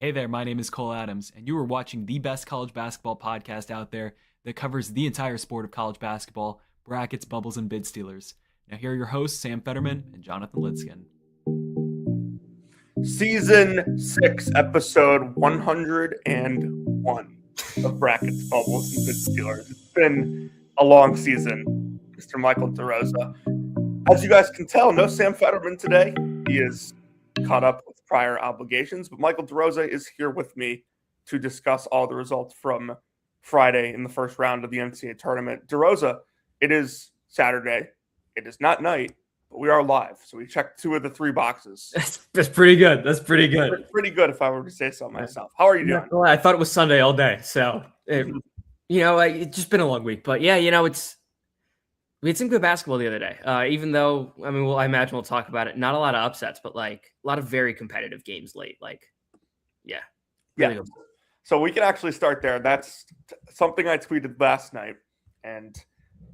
Hey there, my name is Cole Adams, and you are watching the best college basketball podcast out there that covers the entire sport of college basketball, brackets, bubbles, and bid stealers. Now, here are your hosts, Sam Fetterman and Jonathan Lidskin. Season 6, episode 101 of Brackets, Bubbles, and Bid Stealers. It's been a long season, Mr. Michael DeRosa. As you guys can tell, no Sam Fetterman today. He is caught up with prior obligations, but Michael DeRosa is here with me to discuss all the results from Friday in the first round of the NCAA tournament. DeRosa, it is Saturday. It is not night, but we are live. So we checked 2 of the 3 boxes. That's pretty good. That's pretty good. Pretty good if I were to say so myself. How are you doing? I thought it was Sunday all day. So, it's just been a long week. But yeah, we had some good basketball the other day. Even though, I imagine we'll talk about it. Not a lot of upsets, but like a lot of very competitive games late. Really good. So we can actually start there. That's something I tweeted last night, and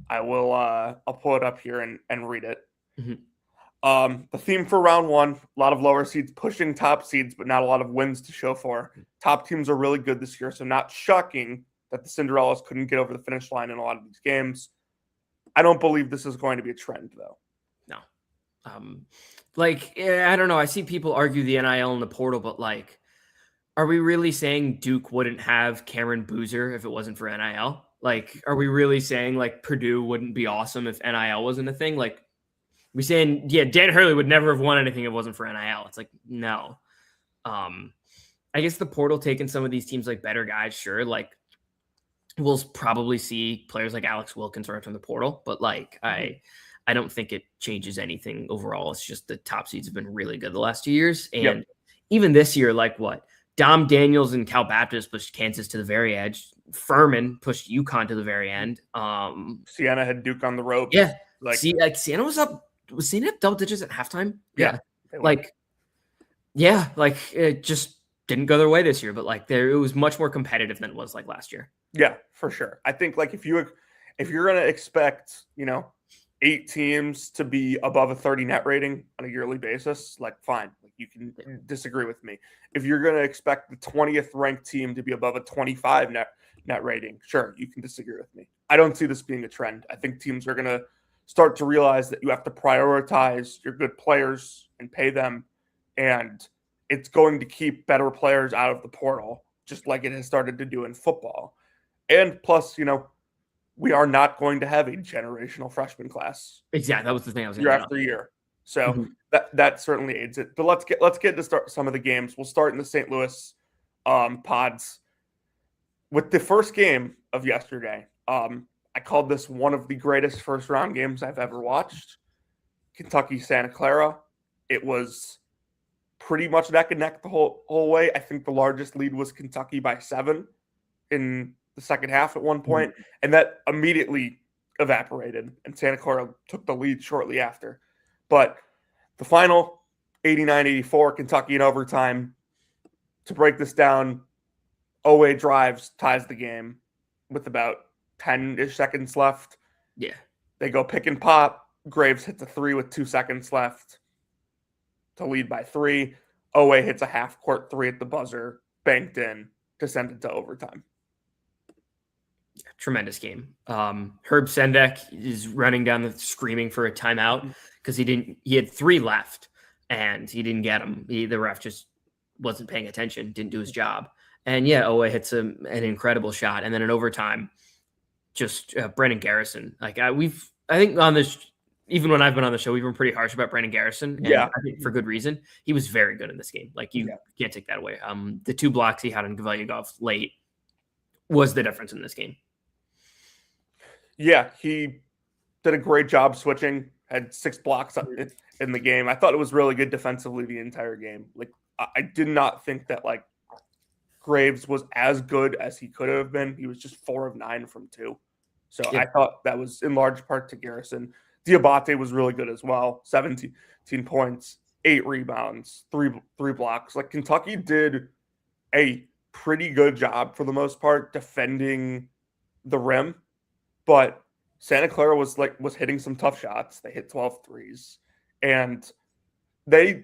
I will I'll pull it up here and read it. Mm-hmm. The theme for round 1, a lot of lower seeds pushing top seeds, but not a lot of wins to show for. Top teams are really good this year, so not shocking that the Cinderellas couldn't get over the finish line in a lot of these games. I don't believe this is going to be a trend, though. No. I don't know. I see people argue the NIL and the portal, but are we really saying Duke wouldn't have Cameron Boozer if it wasn't for NIL? Are we really saying Purdue wouldn't be awesome if NIL wasn't a thing? We saying, yeah, Dan Hurley would never have won anything if it wasn't for NIL. It's no. I guess the portal taking some of these teams better guys, sure. We'll probably see players like Alex Wilkins right from the portal, but I don't think it changes anything overall. It's just the top seeds have been really good the last 2 years. And even this year, Dom Daniels and Cal Baptist pushed Kansas to the very edge. Furman pushed UConn to the very end. Siena had Duke on the ropes. Yeah. Siena was up. Was Siena up double digits at halftime? Yeah. It just didn't go their way this year, but it was much more competitive than it was last year. Yeah, for sure. I think if you're going to expect, 8 teams to be above a 30 net rating on a yearly basis, fine. You can disagree with me. If you're going to expect the 20th ranked team to be above a 25 net rating, sure, you can disagree with me. I don't see this being a trend. I think teams are going to start to realize that you have to prioritize your good players and pay them, and it's going to keep better players out of the portal, just like it has started to do in football. And plus, we are not going to have a generational freshman class. Exactly. That was the thing I was year after year. So that certainly aids it. But let's get to start some of the games. We'll start in the St. Louis pods with the first game of yesterday. I called this one of the greatest first round games I've ever watched. Kentucky Santa Clara. It was pretty much neck and neck the whole way. I think the largest lead was Kentucky by 7 in the second half at one point, and that immediately evaporated, and Santa Clara took the lead shortly after. But the final, 89-84, Kentucky in overtime. To break this down, Owe drives, ties the game with about 10-ish seconds left. Yeah. They go pick and pop. Graves hits a 3 with 2 seconds left to lead by 3. Owe hits a half-court 3 at the buzzer, banked in to send it to overtime. Tremendous game. Herb Sendek is running down screaming for a timeout because he had 3 left and he didn't get them. The ref just wasn't paying attention, didn't do his job. And Owe hits an incredible shot. And then in overtime, just Brandon Garrison. I think on this, even when I've been on the show, we've been pretty harsh about Brandon Garrison. And I think for good reason. He was very good in this game. You can't take that away. The 2 blocks he had on Gavelyagov late was the difference in this game. Yeah, he did a great job switching, had 6 blocks in the game. I thought it was really good defensively the entire game. I did not think that Graves was as good as he could have been. He was just 4 of 9 from 2. So I thought that was in large part to Garrison. Diabate was really good as well. 17 points, 8 rebounds, 3 blocks. Kentucky did a pretty good job for the most part defending the rim. But Santa Clara was hitting some tough shots. They hit 12 threes. And they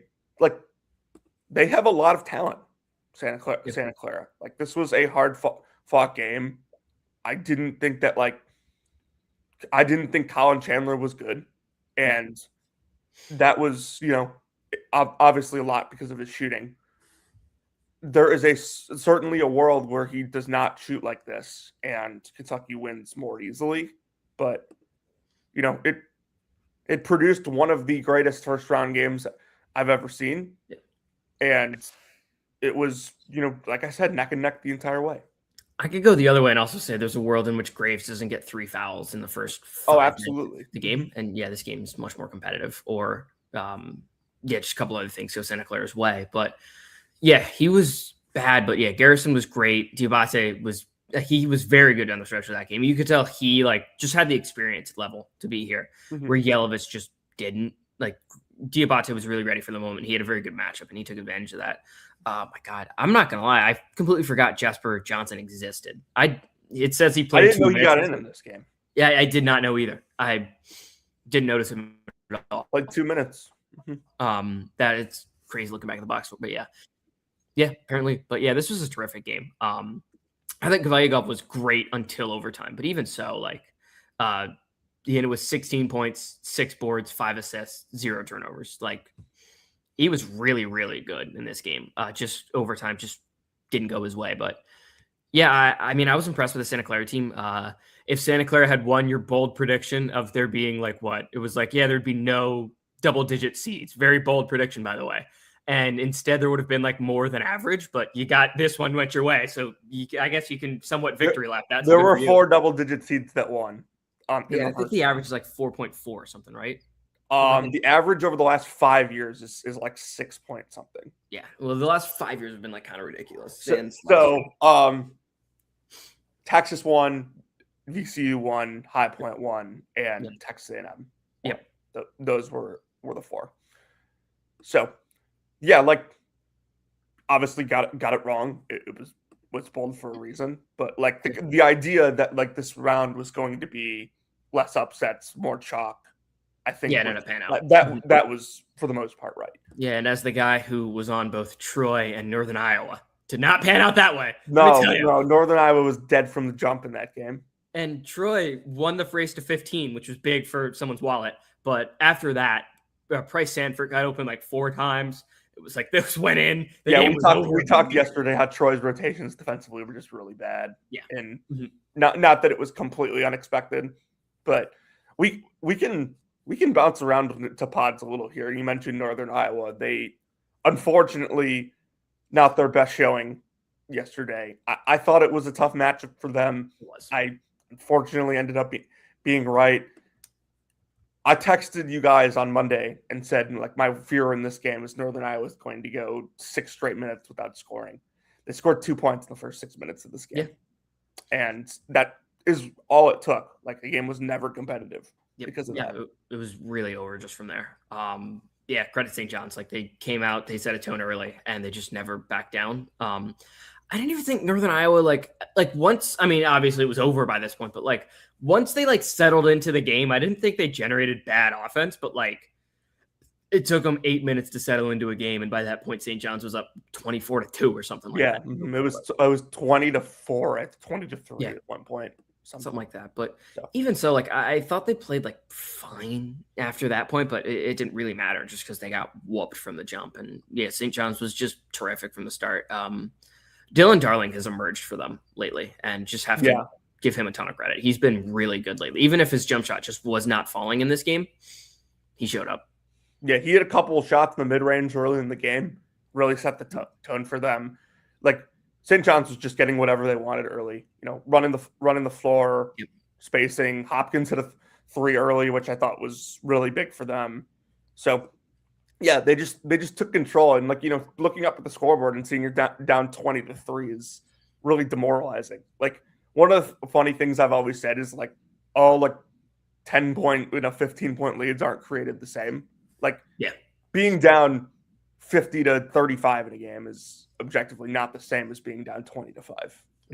have a lot of talent. Santa Clara. Like, this was a hard fought game. I didn't think Colin Chandler was good, and that was, obviously a lot because of his shooting. There is certainly a world where he does not shoot like this, and Kentucky wins more easily. But it produced one of the greatest first round games I've ever seen, and it was, like I said, neck and neck the entire way. I could go the other way and also say there's a world in which Graves doesn't get 3 fouls in the first 5 absolutely minutes of the game, and this game is much more competitive. Or just a couple other things go Santa Clara's way, but he was bad. But Garrison was great. Diabate was very good on the stretch of that game. You could tell he just had the experience level to be here, where Yelovich just didn't. Like, Diabate was really ready for the moment. He had a very good matchup, and he took advantage of that. Oh my God, I'm not gonna lie, I completely forgot Jasper Johnson existed. It says he played. I didn't know he got in this game. Yeah, I did not know either. I didn't notice him at all. Like 2 minutes. That it's crazy looking back at the box, but apparently. But this was a terrific game. I think Kavalyagov was great until overtime, but even so, he ended with 16 points, 6 boards, 5 assists, 0 turnovers. He was really, really good in this game. Just overtime just didn't go his way. But I mean, I was impressed with the Santa Clara team. If Santa Clara had won your bold prediction of there being it was there'd be no double-digit seeds. Very bold prediction, by the way. And instead, there would have been more than average, but you got this one went your way. So I guess you can somewhat victory lap that. There were 4 double-digit seeds that won. I think the average is 4.4 or something, right? The average over the last 5 years is 6 point something. Yeah. Well, the last 5 years have been kind of ridiculous. So Texas won, VCU won, High Point won, and Texas A&M. Yep. Those were the 4. So, obviously got it wrong. It was bold for a reason, but the idea that this round was going to be less upsets, more chalk, I think ended up panning out. That was for the most part right. Yeah, and as the guy who was on both Troy and Northern Iowa, did not pan out that way. No, Northern Iowa was dead from the jump in that game. And Troy won the race to 15, which was big for someone's wallet. But after that, Price Sanford got open 4 times. It was this went in. We talked yesterday how Troy's rotations defensively were just really bad. Yeah, and not that it was completely unexpected, but we can bounce around to pods a little here. You mentioned Northern Iowa. They unfortunately not their best showing yesterday. I thought it was a tough matchup for them. It was. I unfortunately ended up being right. I texted you guys on Monday and said, my fear in this game is Northern Iowa is going to go 6 straight minutes without scoring. They scored 2 points in the first 6 minutes of this game. Yeah. And that is all it took. The game was never competitive because of that. It was really over just from there. Credit St. John's. They came out, they set a tone early, and they just never backed down. I didn't even think Northern Iowa, once, I mean, obviously it was over by this point, but once they settled into the game, I didn't think they generated bad offense, but it took them 8 minutes to settle into a game. And by that point, St. John's was up 24-2 or something like that. Yeah, it was 20-4, 20-3 at one point. Something like that. But even so, I thought they played fine after that point, but it didn't really matter just because they got whooped from the jump. And St. John's was just terrific from the start. Dylan Darling has emerged for them lately, and just have to give him a ton of credit. He's been really good lately. Even if his jump shot just was not falling in this game, he showed up. Yeah, he had a couple of shots in the mid-range early in the game, really set the tone for them. St. John's was just getting whatever they wanted early, running the floor, spacing. Hopkins hit a 3 early, which I thought was really big for them. So, they just took control, and looking up at the scoreboard and seeing you're down 20-3 is really demoralizing. One of the funny things I've always said is 10-point, 15-point leads aren't created the same. Being down 50-35 in a game is objectively not the same as being down 20-5.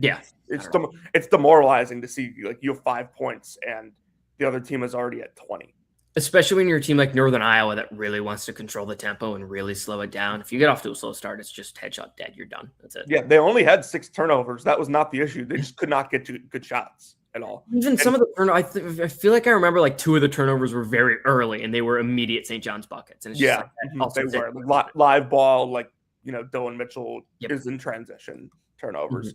Yeah, it's demoralizing to see you have 5 points and the other team is already at 20. Especially when you're a team like Northern Iowa that really wants to control the tempo and really slow it down. If you get off to a slow start, it's just headshot dead. You're done. That's it. Yeah, they only had 6 turnovers. That was not the issue. They just could not get good shots at all. Even some of the turnovers, I feel like I remember like 2 of the turnovers were very early and they were immediate St. John's buckets. And it's just they were live ball, like, Dylan Mitchell is in transition turnovers.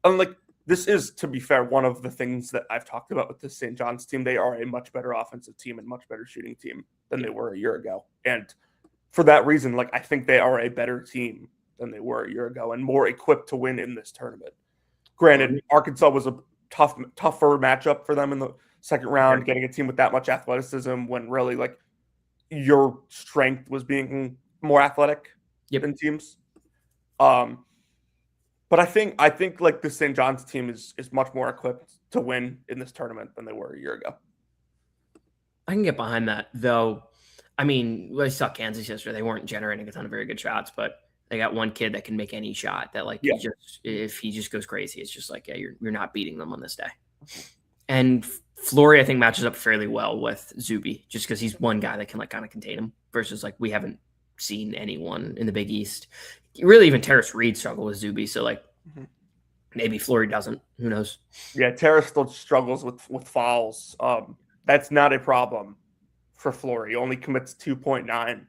And like, this is, to be fair, one of the things that I've talked about with the St. John's team. They are a much better offensive team and much better shooting team than they were a year ago. And for that reason, like, I think they are a better team than they were a year ago and more equipped to win in this tournament. Granted, Arkansas was a tougher matchup for them in the second round, getting a team with that much athleticism when really, like, your strength was being more athletic than teams. But I think like the St. John's team is much more equipped to win in this tournament than they were a year ago. I can get behind that, though. I mean, we saw Kansas yesterday. They weren't generating a ton of very good shots, but they got one kid that can make any shot that, like, if he just goes crazy, it's just like, yeah, you're not beating them on this day. And Flory, I think, matches up fairly well with Zuby, just because he's one guy that can, like, kind of contain him versus, like, we haven't seen anyone in the Big East. Really, even Terrace Reed struggle with Zuby, so, like, maybe Flory doesn't. Who knows? Yeah, Terrace still struggles with fouls. That's not a problem for Flory. He only commits 2.9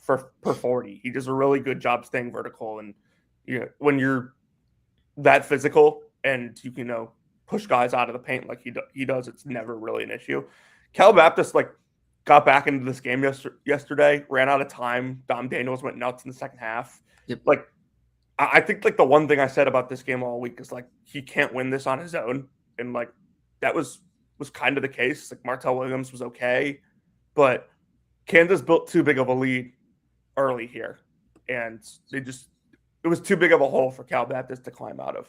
per 40. He does a really good job staying vertical, and when you're that physical and you can push guys out of the paint like he does, it's never really an issue. Cal Baptist, like, got back into this game yesterday, ran out of time. Dom Daniels went nuts in the second half. Like, I think, like, the one thing I said about this game all week is, like, he can't win this on his own. And, like, that was kind of the case. Like, Martell Williams was okay, but Kansas built too big of a lead early here. And it was too big of a hole for Cal Baptist to climb out of.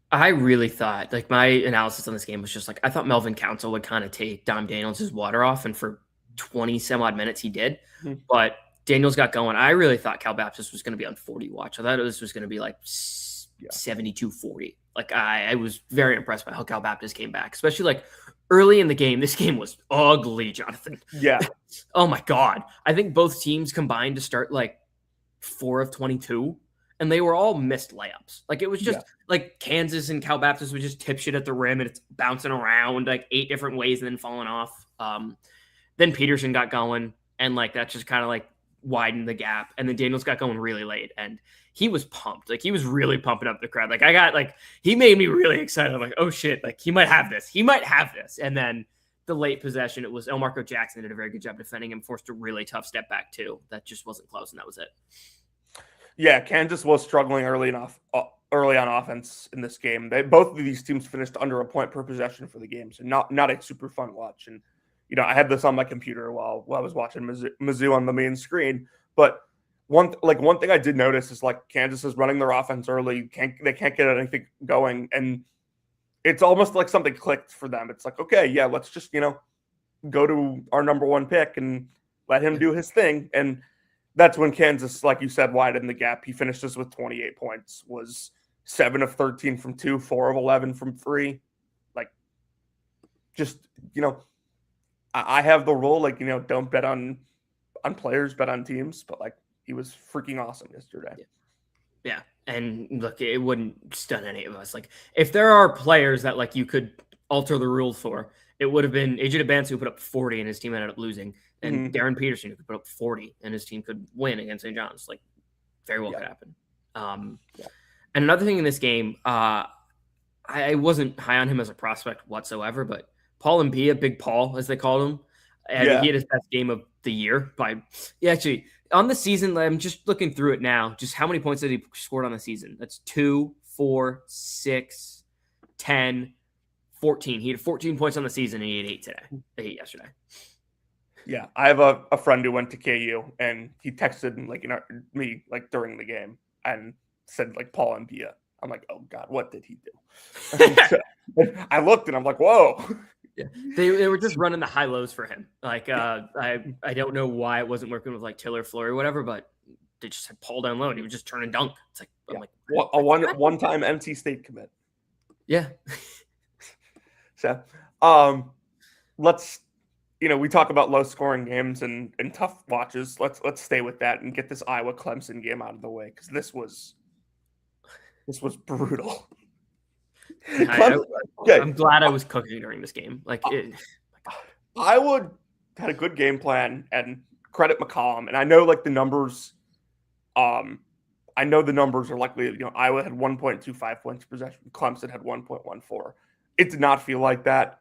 I really thought, like, my analysis on this game was just like, I thought Melvin Council would kind of take Dom Daniels' water off, and for 20 some odd minutes he did. But Daniels got going. I really thought Cal Baptist was going to be on 40 watch. I thought this was going to be like 72-40. Like, I was very impressed by how Cal Baptist came back, especially like early in the game. This game was ugly, Jonathan. Yeah. Oh my God. I think both teams combined to start like 4 of 22, and they were all missed layups. Like, it was just like Kansas and Cal Baptist would just tip shit at the rim and it's bouncing around like 8 different ways and then falling off. Then Peterson got going, and like that just kind of like widened the gap. And then Daniels got going really late, and he was pumped. Like, he was really pumping up the crowd. Like, he made me really excited. I'm like, oh shit, like, he might have this. He might have this. And then the late possession, it was Elmarco Jackson did a very good job defending him, forced a really tough step back too. That just wasn't close, and that was it. Yeah, Kansas was struggling early on offense in this game. Both of these teams finished under a point per possession for the game, so not a super fun watch. And I had this on my computer while I was watching Mizzou on the main screen. But one thing I did notice is, like, Kansas is running their offense early. They can't get anything going, and it's almost like something clicked for them. It's like, okay, yeah, let's just go to our number 1 pick and let him do his thing. And that's when Kansas, like you said, widened the gap. He finishes with 28 points, was 7 of 13 from 2, 4 of 11 from 3. Like, just I have the rule, like, don't bet on players, bet on teams. But, like, he was freaking awesome yesterday. Yeah. And look, it wouldn't stun any of us. Like, if there are players that, like, you could alter the rules for, it would have been AJ DeBance, who put up 40 and his team ended up losing, and Darren Peterson, who could put up 40 and his team could win against St. John's. Like, very well could happen. And another thing in this game, I wasn't high on him as a prospect whatsoever, but Paul Mbia, Big Paul, as they called him, he had his best game of the year. Actually, on the season, I'm just looking through it now. Just how many points did he scored on the season? That's 2, 4, 6, 10, 14. He had 14 points on the season, and he had 8 yesterday. Yeah, I have a friend who went to KU, and he texted me like during the game and said, like, Paul Mbia. I'm like, oh God, what did he do? I looked and I'm like, whoa. Yeah, they were just running the high lows for him. Like, I don't know why it wasn't working with like Tiller, Flory, or whatever, but they just had Paul down low and he would just turn and dunk. It's like, I'm like, a one-time NC State commit. Yeah. So, let's we talk about low scoring games and tough watches. Let's stay with that and get this Iowa Clemson game out of the way, because this was brutal. I'm glad I was cooking during this game. Iowa had a good game plan, and credit McCollum. And I know the numbers. I know the numbers are likely. Iowa had 1.25 points per possession. Clemson had 1.14. It did not feel like that.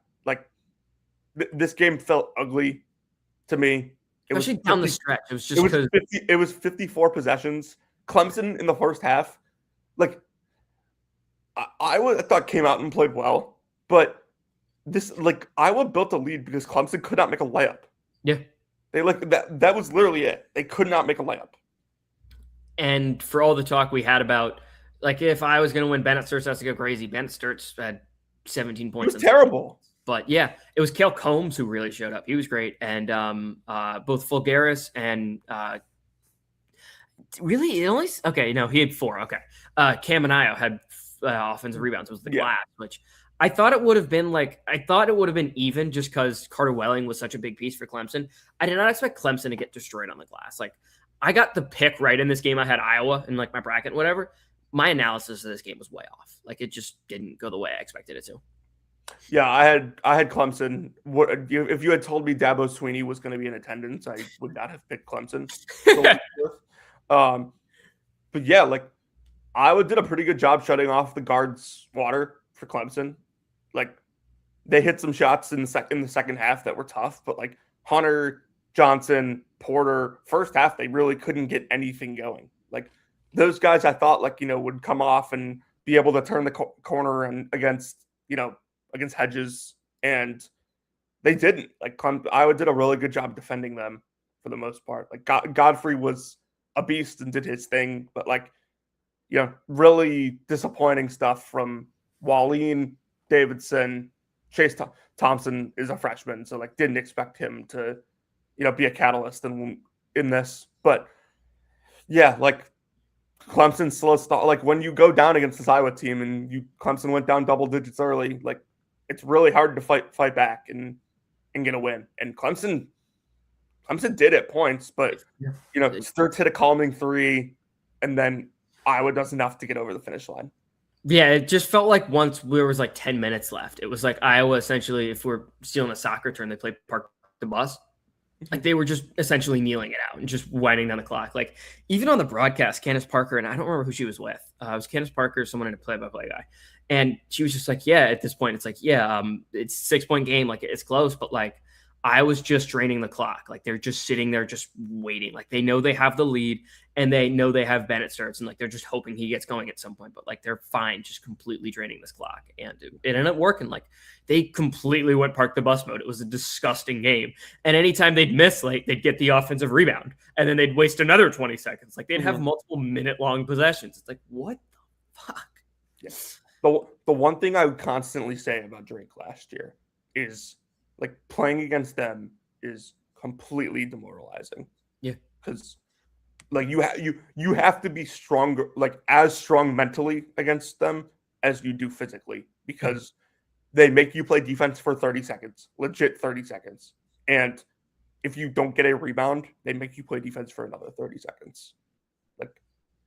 This game felt ugly to me. Especially down the stretch. It was just because it was 54 possessions. Clemson in the first half, Iowa, I thought, came out and played well, but this Iowa built a lead because Clemson could not make a layup. Yeah, they that was literally it. They could not make a layup. And for all the talk we had about if I was going to win, Bennett Sturts has to go crazy. Bennett Sturts had 17 points. It was terrible. But yeah, it was Cale Combs who really showed up. He was great. And both Fulgaris and he had 4. Okay. Cam and Io had offensive rebounds. It was the glass, which I thought it would have been even just because Carter Welling was such a big piece for Clemson. I did not expect Clemson to get destroyed on the glass. I got the pick right in this game. I had Iowa in my bracket, whatever. My analysis of this game was way off. It just didn't go the way I expected it to. Yeah, I had Clemson. If you had told me Dabo Swinney was going to be in attendance, I would not have picked Clemson. But yeah, Iowa did a pretty good job shutting off the guards' water for Clemson. They hit some shots in the second half that were tough, but Hunter, Johnson, Porter, first half they really couldn't get anything going. Those guys, I thought would come off and be able to turn the corner and against Hedges, and they didn't. Iowa did a really good job defending them for the most part. Godfrey was a beast and did his thing, but really disappointing stuff from Wallin, Davidson. Chase Thompson is a freshman, so didn't expect him to be a catalyst in this. But yeah, Clemson slow start. When you go down against this Iowa team and Clemson went down double digits early, it's really hard to fight back and get a win. And Clemson did at points, but Sturts hit a calming 3, and then Iowa does enough to get over the finish line. Yeah, it just felt once there was 10 minutes left, it was Iowa essentially, if we're stealing a soccer term, they play park the bus. They were just essentially kneeling it out and just winding down the clock. Even on the broadcast, Candace Parker, and I don't remember who she was with. It was Candace Parker, someone in a play-by-play guy. And she was just at this point, it's it's a 6-point game. It's close, but I was just draining the clock. They're just sitting there just waiting. They know they have the lead and they know they have Bennett Sturts and they're just hoping he gets going at some point, but they're fine just completely draining this clock. And it ended up working. They completely went park the bus mode. It was a disgusting game. And anytime they'd miss, they'd get the offensive rebound and then they'd waste another 20 seconds. They'd have multiple minute-long possessions. It's what the fuck? Yeah. The one thing I would constantly say about Drake last year is playing against them is completely demoralizing. Yeah. Because you have to be stronger, as strong mentally against them as you do physically, because they make you play defense for 30 seconds, legit 30 seconds. And if you don't get a rebound, they make you play defense for another 30 seconds.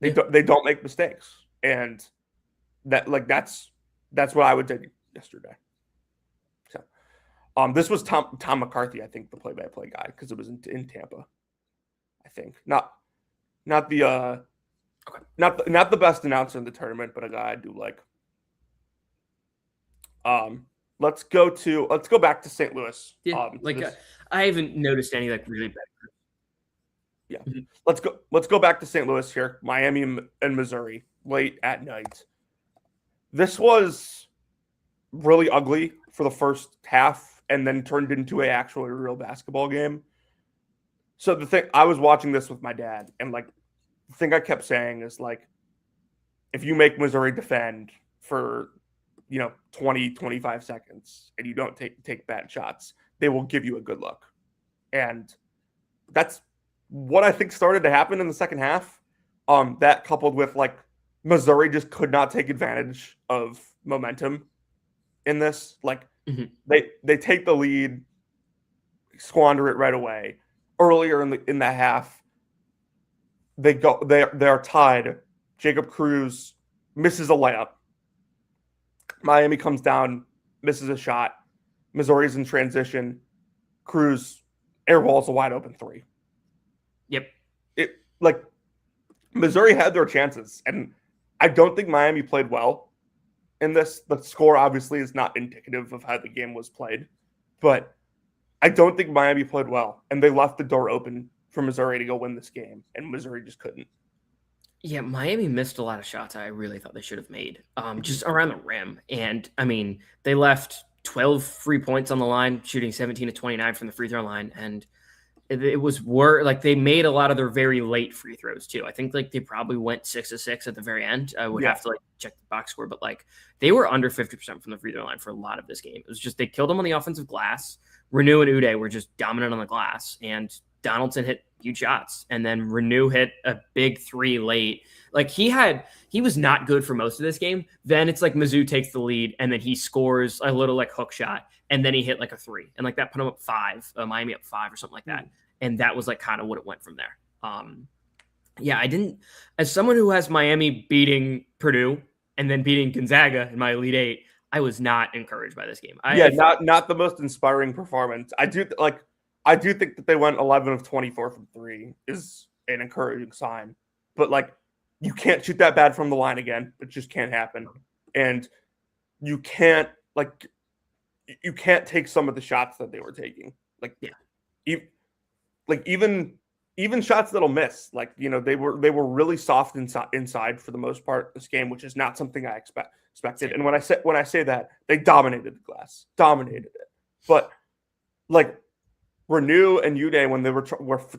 They don't make mistakes. And that's what I would do yesterday. So this was Tom McCarthy, I think, the play-by-play guy, because it was in Tampa. I think not the not the best announcer in the tournament, but a guy I do like. Let's go back to St. Louis. Yeah, I haven't noticed any really bad. Yeah, let's go back to St. Louis here. Miami and Missouri late at night. This was really ugly for the first half, and then turned into a actually real basketball game. So the thing, I was watching this with my dad, and the thing I kept saying is if you make Missouri defend for 20, 25 seconds and you don't take bad shots, they will give you a good look. And that's what I think started to happen in the second half. That coupled with Missouri just could not take advantage of momentum in this. They take the lead. squander it right away. Earlier in the half, they are tied. Jacob Cruz misses a layup. Miami comes down, misses a shot. Missouri's in transition. Cruz airballs a wide open three. Yep. Missouri had their chances, and I don't think Miami played well in this. The score obviously is not indicative of how the game was played, but I don't think Miami played well, and they left the door open for Missouri to go win this game, and Missouri just couldn't. Yeah, Miami missed a lot of shots I really thought they should have made, just around the rim. And, I mean, they left 12 free points on the line, shooting 17 to 29 from the free throw line, and it was like they made a lot of their very late free throws too. I think like they probably went 6 of 6 at the very end. I would have to like check the box score, but like they were under 50% from the free throw line for a lot of this game. It was just they killed them on the offensive glass. Renew and Uday were just dominant on the glass, and Donaldson hit huge shots, and then Renew hit a big three late. Like he was not good for most of this game. Then it's like Mizzou takes the lead, and then he scores a little like hook shot, and then he hit like a three, and like that put him up 5, Miami up 5 or something like that. And that was like kind of what it went from there. Yeah, I didn't, as someone who has Miami beating Purdue and then beating Gonzaga in my Elite Eight, I was not encouraged by this game. Not the most inspiring performance. I do think that they went 11 of 24 from 3 is an encouraging sign, but like you can't shoot that bad from the line again. It just can't happen. And you can't take some of the shots that they were taking. Even shots that'll miss, like, you know, they were really soft inside for the most part this game, which is not something I expected. And when I say that, they dominated the glass, dominated it. But like Renew and Uday, when they were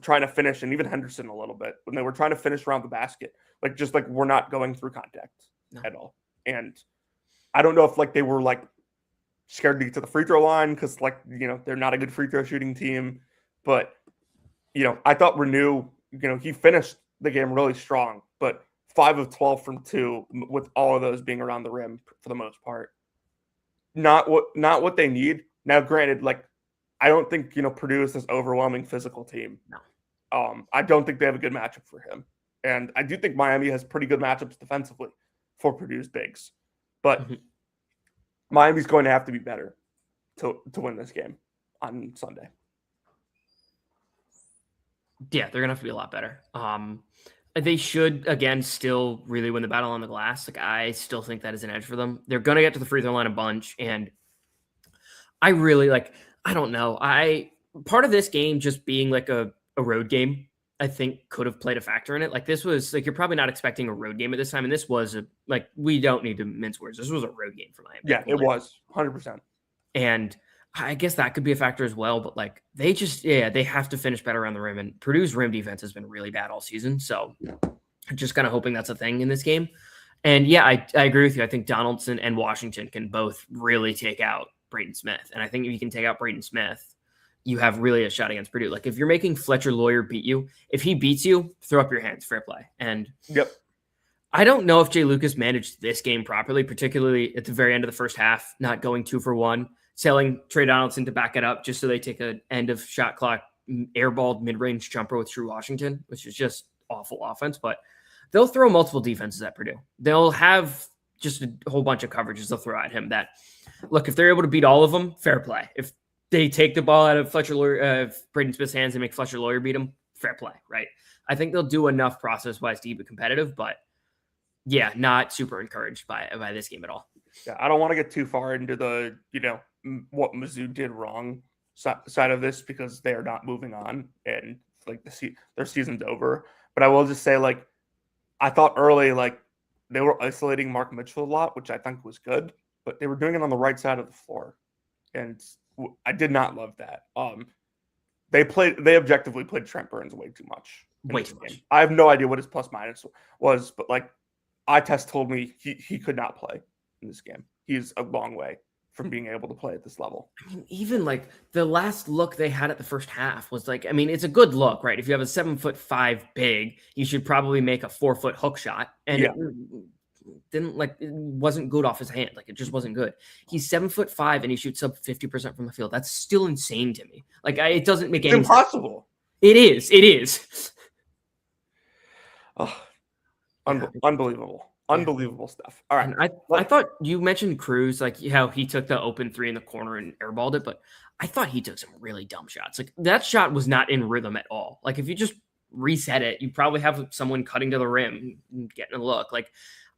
trying to finish, and even Henderson a little bit, when they were trying to finish around the basket, like just like we're not going through contact at all. And I don't know if like they were like scared to get to the free throw line because like, you know, they're not a good free throw shooting team, but you know, I thought Renew, you know, he finished the game really strong, but 5 of 12 from 2, with all of those being around the rim for the most part. Not what they need. Now, granted, like I don't think, you know, Purdue is this overwhelming physical team. No. I don't think they have a good matchup for him, and I do think Miami has pretty good matchups defensively for Purdue's bigs, but Miami's going to have to be better to win this game on Sunday. Yeah, they're gonna have to be a lot better. They should again still really win the battle on the glass. Like I still think that is an edge for them. They're gonna get to the free throw line a bunch, and I really like. I don't know. Part of this game just being like a road game, I think could have played a factor in it. Like this was like you're probably not expecting a road game at this time, and this was like we don't need to mince words. This was a road game for Miami. Yeah, it was 100%. And I guess that could be a factor as well, but like they have to finish better around the rim, and Purdue's rim defense has been really bad all season. So just kind of hoping that's a thing in this game. And yeah, I agree with you. I think Donaldson and Washington can both really take out Braden Smith. And I think if you can take out Braden Smith, you have really a shot against Purdue. Like if you're making Fletcher Lawyer beat you, if he beats you, throw up your hands, fair play. And I don't know if Jay Lucas managed this game properly, particularly at the very end of the first half, not going 2 for 1. Selling Trey Donaldson to back it up just so they take an end of shot clock airballed mid-range jumper with True Washington, which is just awful offense. But they'll throw multiple defenses at Purdue. They'll have just a whole bunch of coverages they'll throw at him that, look, if they're able to beat all of them, fair play. If they take the ball out of Braden Smith's hands and make Fletcher Lawyer beat him, fair play, right? I think they'll do enough process-wise to keep it competitive, but yeah, not super encouraged by this game at all. Yeah, I don't want to get too far into the, you know, what Mizzou did wrong side of this because they are not moving on and like their season's over. But I will just say, like, I thought early, like, they were isolating Mark Mitchell a lot, which I think was good, but they were doing it on the right side of the floor. And I did not love that. They objectively played Trent Burns way too much. Way too much. I have no idea what his plus minus was, but like eye test told me he could not play in this game. He's a long way from being able to play at this level. I mean, even like the last look they had at the first half was like, I mean, it's a good look, right? If you have a 7'5" big, you should probably make a 4-foot hook shot. And it wasn't good off his hand. Like, it just wasn't good. He's 7'5" and he shoots sub 50% from the field. That's still insane to me. Like, it doesn't make any impossible. Sense. It is. Oh, unbelievable. Unbelievable stuff. All right. And I thought you mentioned Cruz, like how he took the open three in the corner and airballed it, but I thought he took some really dumb shots. Like, that shot was not in rhythm at all. Like, if you just reset it, you probably have someone cutting to the rim and getting a look. Like,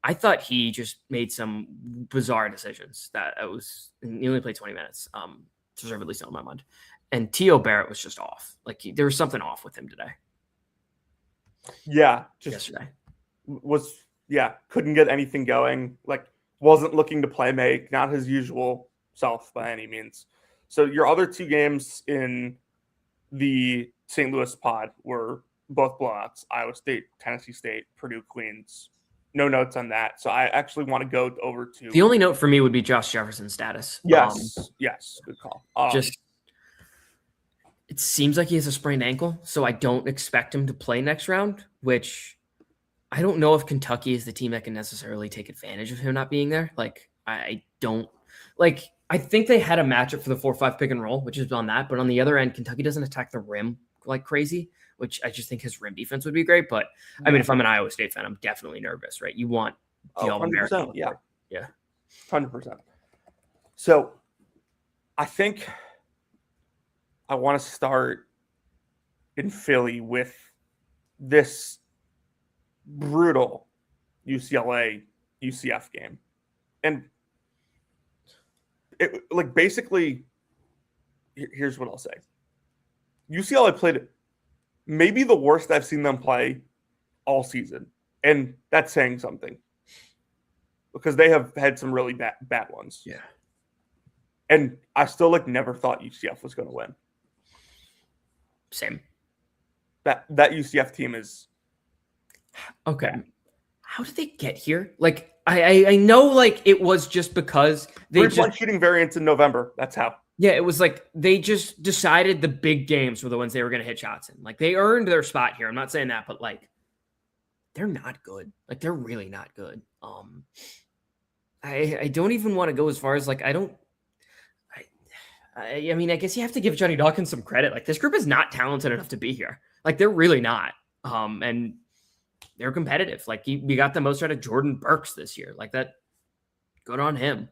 I thought he just made some bizarre decisions he only played 20 minutes, deservedly so in my mind. And T.O. Barrett was just off. Like, there was something off with him today. Yeah. Yesterday. Couldn't get anything going. Like, wasn't looking to play make, not his usual self by any means. So your other two games in the St. Louis pod were both blowouts: Iowa State, Tennessee State, Purdue, Queens. No notes on that. So I actually want to go over to the only note for me would be Josh Jefferson's status. Yes, good call. It seems like he has a sprained ankle, so I don't expect him to play next round, which I don't know if Kentucky is the team that can necessarily take advantage of him not being there. Like, I think they had a matchup for the 4-5 pick and roll, which is on that. But on the other end, Kentucky doesn't attack the rim like crazy, which I just think his rim defense would be great. But I mean, if I'm an Iowa State fan, I'm definitely nervous, right? You want the All-American. Yeah. 100%. So I think I want to start in Philly with this brutal UCLA UCF game. And basically, here's what I'll say. UCLA played maybe the worst I've seen them play all season. And that's saying something, because they have had some really bad ones. Yeah. And I still never thought UCF was going to win. Same. That UCF team is okay. How did they get here? Like, I know, it was just because they just shooting variance in November. That's how. Yeah, it was like they just decided the big games were the ones they were going to hit shots in. Like, they earned their spot here. I'm not saying that, but they're not good. Like, they're really not good. I don't even want to go as far as I mean, I guess you have to give Johnny Dawkins some credit. Like, this group is not talented enough to be here. Like, they're really not. And they're competitive. Like, we got the most out of Jordan Burks this year. Like, that, good on him.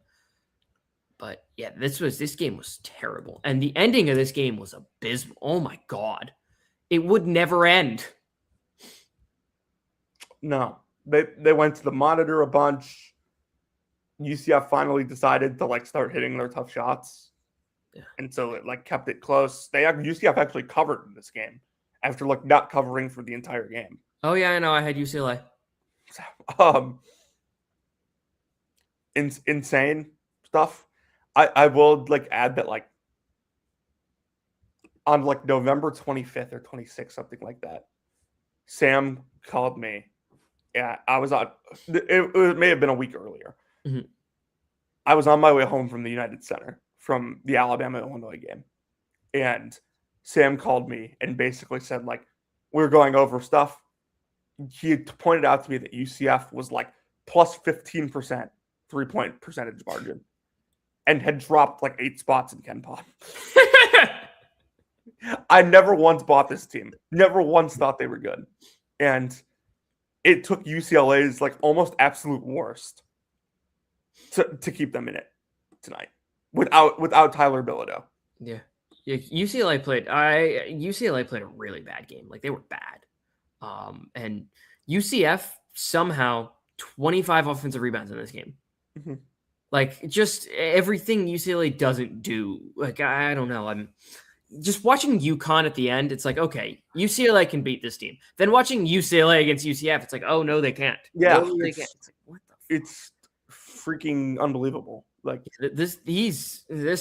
But yeah, this game was terrible. And the ending of this game was abysmal. Oh my God. It would never end. No. They went to the monitor a bunch. UCF finally decided to start hitting their tough shots. Yeah. And so it kept it close. UCF actually covered in this game after not covering for the entire game. Oh yeah, I know. I had UCLA. Insane stuff. I will add that on November 25th or 26th, something like that, Sam called me. Yeah, I was on. It may have been a week earlier. Mm-hmm. I was on my way home from the United Center from the Alabama-Illinois game, and Sam called me and basically said we were going over stuff. He had pointed out to me that UCF was plus 15% 3-point percentage margin and had dropped 8 spots in Ken Pom. I never once bought this team. Never once thought they were good. And it took UCLA's almost absolute worst to keep them in it tonight without Tyler Bilodeau. Yeah. UCLA played a really bad game. They were bad. And UCF somehow 25 offensive rebounds in this game. Mm-hmm. Just everything UCLA doesn't do. I don't know. I'm just watching UConn at the end. It's okay, UCLA can beat this team. Then watching UCLA against UCF, it's oh no, they can't. Yeah, no, they can't. It's what the fuck? It's freaking unbelievable. This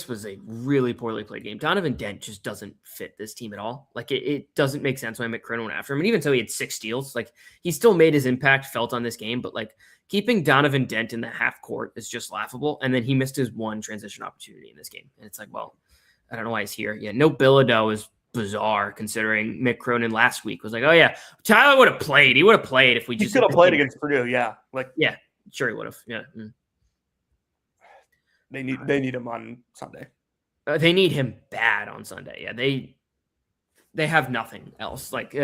was a really poorly played game. Donovan Dent just doesn't fit this team at all. It doesn't make sense why McCrone went after him. And even so, he had 6 steals. He still made his impact felt on this game, but keeping Donovan Dent in the half court is just laughable. And then he missed his one transition opportunity in this game. And it's well, I don't know why he's here. Yeah, no Bilodeau is bizarre considering Mick Cronin last week was oh yeah, Tyler would have played. He would have played if we just could have played against Purdue. Yeah. Yeah. Sure, he would have. Yeah. They need him on Sunday. They need him bad on Sunday. Yeah, they have nothing else. Like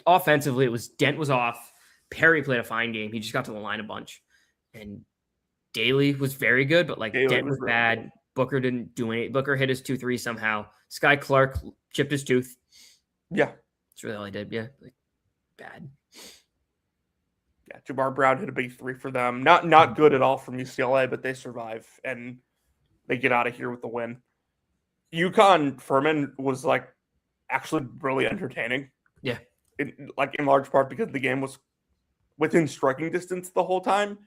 offensively, Dent was off. Perry played a fine game. He just got to the line a bunch, and Daly was very good, but like Dent was really bad. Good. Booker didn't do any. Booker hit his 2-3 somehow. Sky Clark chipped his tooth. Yeah, that's really all he did. Yeah, like bad. Yeah, Jabbar Brown hit a big 3 for them. Not good at all from UCLA, but they survive and they get out of here with the win. UConn Furman was like actually really entertaining. Yeah, in large part because the game was within striking distance the whole time,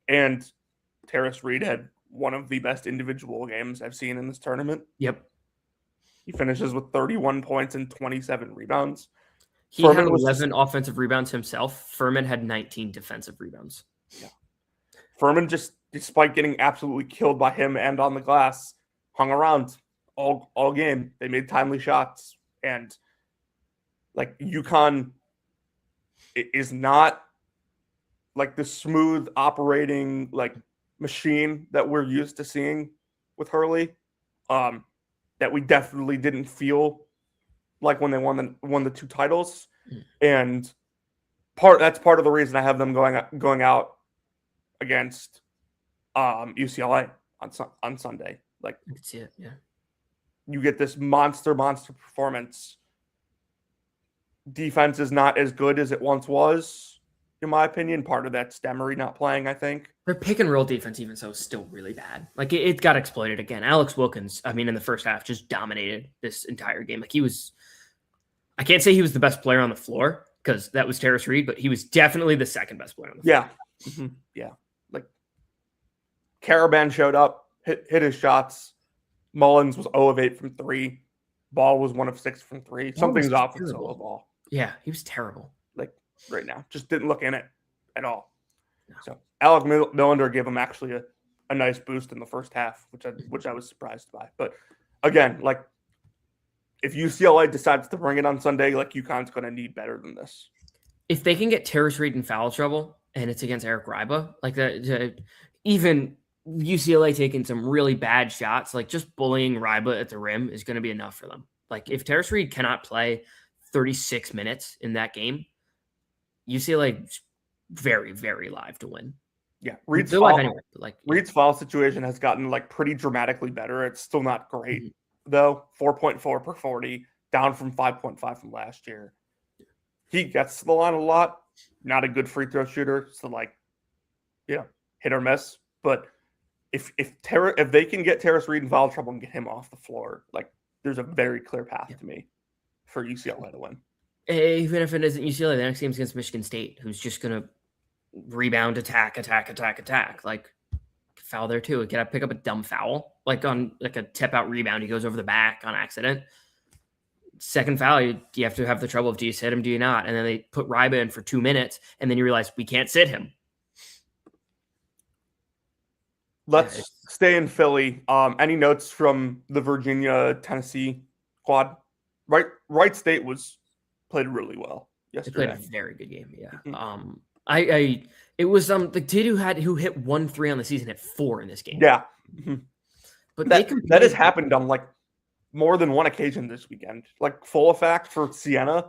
and Terrace Reed had one of the best individual games I've seen in this tournament. Yep. He finishes with 31 points and 27 rebounds. He had 11 offensive rebounds himself. Furman had 19 defensive rebounds. Yeah. Furman, just despite getting absolutely killed by him and on the glass, hung around all game. They made timely shots, and like UConn is not like the smooth operating like machine that we're used to seeing with Hurley. That we definitely didn't feel like when they won the 2 titles, and that's part of the reason I have them going out against UCLA on Sunday. Like, I can see it. Yeah, you get this monster performance. Defense is not as good as it once was, in my opinion. Part of that's Demery not playing, I think. Their pick and roll defense, even so, is still really bad. Like it got exploited again. Alex Wilkins, I mean, in the first half, just dominated this entire game. Like I can't say he was the best player on the floor because that was Terrace Reed, but he was definitely the second best player on the floor. Yeah. Mm-hmm. Yeah. Like Caravan showed up, hit his shots. Mullins was 0 of 8 from 3. Ball was 1 of 6 from 3. Something's off with solo ball. Yeah, he was terrible. Like right now, just didn't look in it at all. No. So Alec Millender gave him actually a nice boost in the first half, which I was surprised by. But again, like if UCLA decides to bring it on Sunday, like UConn's going to need better than this. If they can get Terrace Reed in foul trouble and it's against Eric Ryba, like that, even UCLA taking some really bad shots, like just bullying Ryba at the rim is going to be enough for them. Like if Terrace Reed cannot play 36 minutes in that game, UCLA very, very live to win. Yeah, Reed's foul situation has gotten like pretty dramatically better. It's still not great though. 4.4 per 40, down from 5.5 from last year. He gets to the line a lot. Not a good free throw shooter, so like, hit or miss. But if they can get Terrace Reed in foul trouble and get him off the floor, like there's a very clear path to me for UCLA to win. Even if it isn't UCLA, the next game's against Michigan State, who's just going to rebound, attack. Like, foul there too. Can I pick up a dumb foul? Like on like a tip out rebound, he goes over the back on accident. Second foul, you have to have the trouble of do you sit him, do you not? And then they put Ryba in for 2 minutes, and then you realize we can't sit him. Let's stay in Philly. Any notes from the Virginia-Tennessee quad? Wright State played really well yesterday. They played a very good game, yeah. Mm-hmm. It was the kid who hit 1-3 on the season hit 4 in this game. Yeah. Mm-hmm. But that has happened on like more than one occasion this weekend. Like full effect for Siena,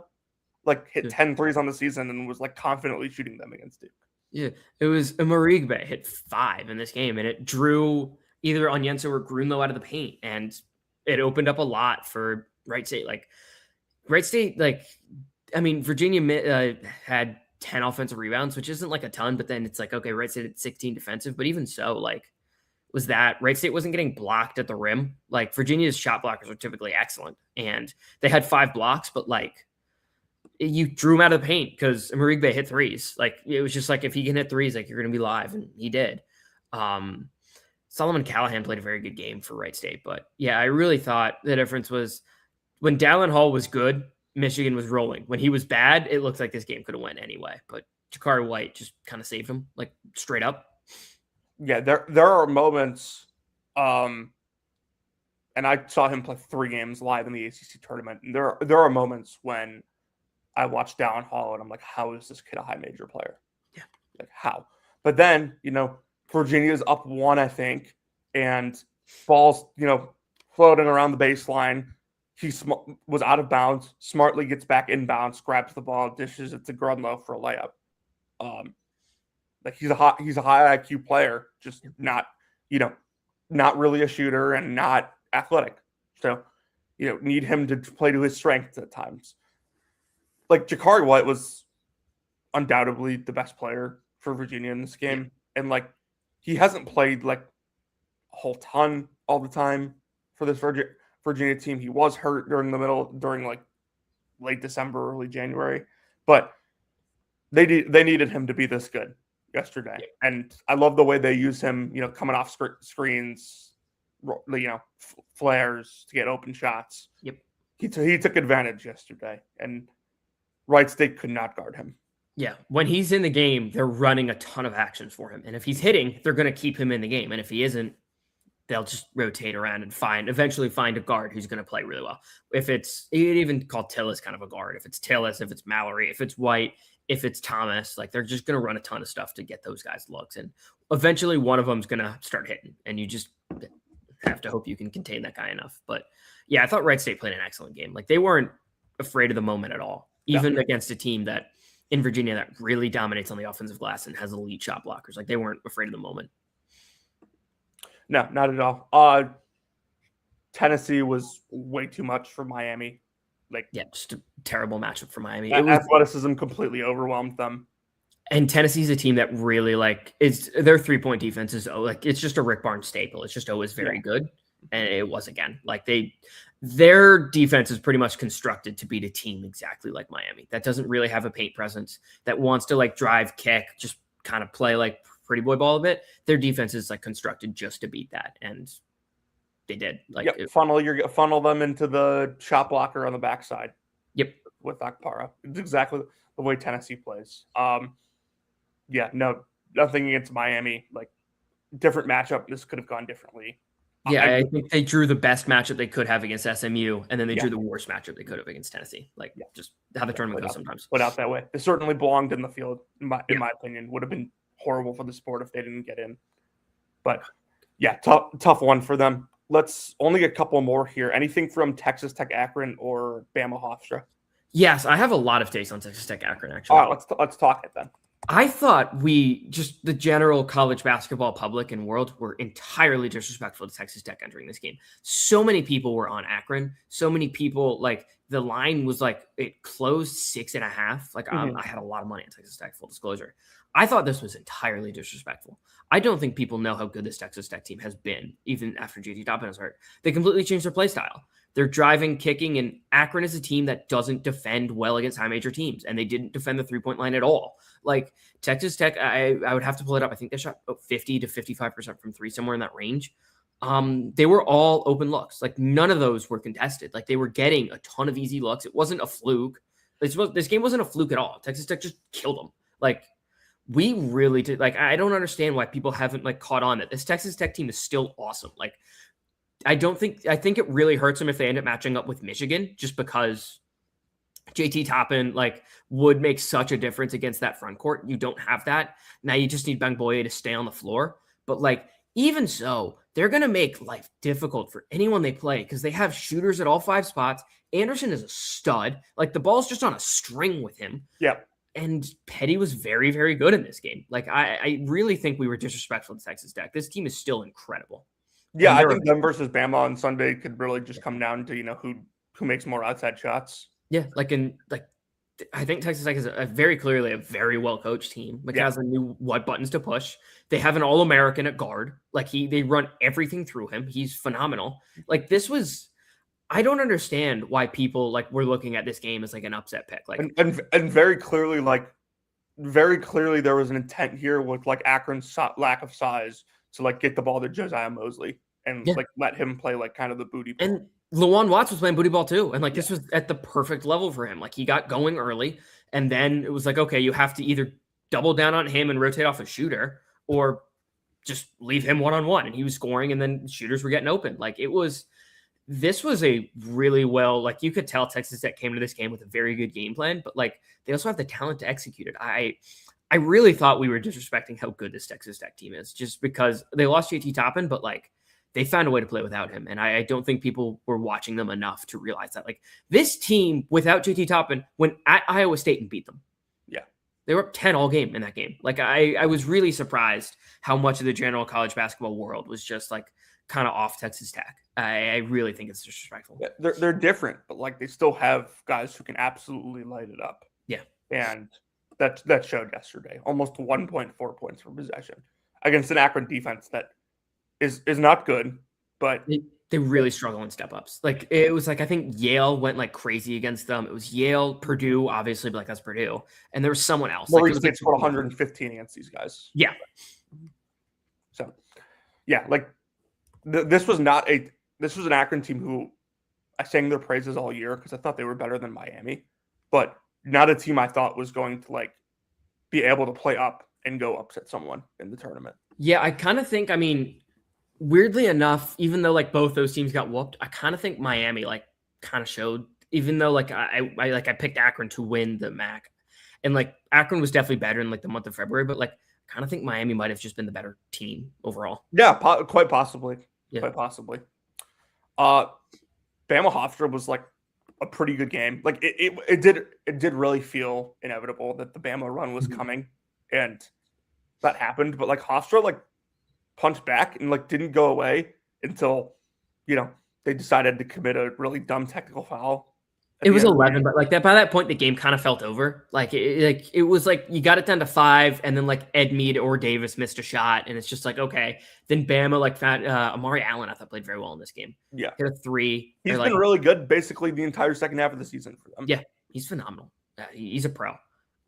like hit 10 threes on the season and was like confidently shooting them against Duke. Yeah, it was Marigbe hit 5 in this game, and it drew either Onyenso or Grunlow out of the paint, and it opened up a lot for Wright State. Like Wright State, I mean, Virginia had 10 offensive rebounds, which isn't like a ton, but then it's like, okay, Wright State had 16 defensive, but even so, like, was that Wright State wasn't getting blocked at the rim. Like Virginia's shot blockers are typically excellent, and they had 5 blocks, but like you drew him out of the paint because Marigbe hit 3s. Like it was just like, if he can hit 3s, like you're going to be live, and he did. Solomon Callahan played a very good game for Wright State, but yeah, I really thought the difference was when Dallin Hall was good, Michigan was rolling. When he was bad, it looked like this game could have went anyway, but Jakari White just kind of saved him, like straight up. Yeah, there are moments, and I saw him play 3 games live in the ACC tournament. And there are moments when I watch Dallin Hall and I'm like, how is this kid a high major player? Yeah. Like how? But then, Virginia's up 1, I think, and ball's, floating around the baseline. He was out of bounds, smartly gets back inbounds, grabs the ball, dishes it to Grunlow for a layup. Like he's a high IQ player, just not really a shooter and not athletic. So, need him to play to his strengths at times. Like Jakari White was undoubtedly the best player for Virginia in this game. And like, he hasn't played like a whole ton all the time for this Virginia team. He was hurt during like late December, early January, but they needed him to be this good yesterday. And I love the way they use him, coming off screens, flares to get open shots. Yep. He took advantage yesterday, and Wright State could not guard him. Yeah, when he's in the game, they're running a ton of actions for him. And if he's hitting, they're going to keep him in the game. And if he isn't, they'll just rotate around and eventually find a guard who's going to play really well. If it's, you'd even call Tillis kind of a guard. If it's Tillis, if it's Mallory, if it's White, if it's Thomas, like they're just going to run a ton of stuff to get those guys looks. And eventually one of them's going to start hitting. And you just have to hope you can contain that guy enough. But yeah, I thought Wright State played an excellent game. Like they weren't afraid of the moment at all, even against a team that in Virginia that really dominates on the offensive glass and has elite shot blockers. Like they weren't afraid of the moment. No, not at all. Tennessee was way too much for Miami. Just a terrible matchup for Miami. Athleticism completely overwhelmed them. And Tennessee's a team that really their 3-point defense is it's just a Rick Barnes staple. It's just always very good. And it was again, their defense is pretty much constructed to beat a team exactly like Miami that doesn't really have a paint presence, that wants to drive, kick, just kind of play like pretty boy ball a bit. Their defense is constructed just to beat that. And they did funnel them into the shot blocker on the backside. Yep. With Akpara. It's exactly the way Tennessee plays. Nothing against Miami. Different matchup. This could have gone differently. Yeah, I think they drew the best matchup they could have against SMU, and then they drew the worst matchup they could have against Tennessee. Just how the tournament goes sometimes. Put out that way. They certainly belonged in the field, in my opinion. Would have been horrible for the sport if they didn't get in. But yeah, tough one for them. Let's only get a couple more here. Anything from Texas Tech Akron or Bama Hofstra? Yes, I have a lot of takes on Texas Tech Akron, actually. All right, let's talk it then. I thought the general college basketball public and world were entirely disrespectful to Texas Tech entering this game. So many people were on Akron. So many people, the line was it closed 6.5. I had a lot of money on Texas Tech, full disclosure. I thought this was entirely disrespectful. I don't think people know how good this Texas Tech team has been, even after JT Toppin was hurt. They completely changed their play style. They're driving, kicking, and Akron is a team that doesn't defend well against high major teams, and they didn't defend the 3-point line at all. Texas Tech, I would have to pull it up. I think they shot 50 to 55% from three, somewhere in that range. They were all open looks. None of those were contested. They were getting a ton of easy looks. It wasn't a fluke. This game wasn't a fluke at all. Texas Tech just killed them. We really did. I don't understand why people haven't caught on that this Texas Tech team is still awesome. I think it really hurts them if they end up matching up with Michigan, just because JT Toppin would make such a difference against that front court. You don't have that. Now you just need Bang Boye to stay on the floor. But even so, they're going to make life difficult for anyone they play because they have shooters at all 5 spots. Anderson is a stud. The ball's just on a string with him. Yeah. And Petty was very, very good in this game. I really think we were disrespectful to Texas Tech. This team is still incredible. Yeah, I think them versus Bama on Sunday could really just come down to who makes more outside shots. Yeah, I think Texas Tech is very clearly a very well coached team. McCaslin knew what buttons to push. They have an All-American at guard. They run everything through him. He's phenomenal. This was. I don't understand why people were looking at this game as an upset pick. And very clearly, there was an intent here with Akron's lack of size to get the ball to Josiah Mosley and let him play kind of the booty ball. And Lawan Watts was playing booty ball too. And this was at the perfect level for him. He got going early, and then it was okay, you have to either double down on him and rotate off a shooter or just leave him one-on-one. And he was scoring, and then shooters were getting open. This was a really well, you could tell Texas Tech came to this game with a very good game plan, but they also have the talent to execute it. I really thought we were disrespecting how good this Texas Tech team is just because they lost JT Toppin, but like they found a way to play without him. And I don't think people were watching them enough to realize that like this team without JT Toppin went at Iowa State and beat them. Yeah. They were up 10 all game in that game. Like I was really surprised how much of the general college basketball world was just like kind of off Texas Tech. I really think it's disrespectful. Yeah, they're different, but like they still have guys who can absolutely light it up. Yeah. And that showed yesterday. Almost 1.4 points per possession against an Akron defense that is not good, but they really struggle in step ups. Like it was like I think Yale went like crazy against them. It was Yale, Purdue, obviously, but like that's Purdue, and there was someone else. Murray State scored 115 against these guys. Yeah. So, yeah, like this was an Akron team who I sang their praises all year because I thought they were better than Miami, but not a team I thought was going to like be able to play up and go upset someone in the tournament. Yeah, I kind of think, I mean, weirdly enough, even though like both those teams got whooped, I kind of think Miami like kind of showed, even though like I picked Akron to win the MAC, and like Akron was definitely better in like the month of February, but like I kind of think Miami might have just been the better team overall. Yeah, quite possibly. Yeah. Quite possibly. Bama Hofstra was like a pretty good game. Like it did really feel inevitable that the Bama run was coming, and that happened. But like Hofstra like punched back and like didn't go away until they decided to commit a really dumb technical foul. It was 11, but like that by that point the game kind of felt over. Like it was like you got it down to 5, and then like Ed Mead or Davis missed a shot, and it's just like okay. Then Bama like found Amari Allen I thought played very well in this game. Yeah, hit a 3. He's been really good basically the entire second half of the season for them. Yeah, he's phenomenal. He's a pro.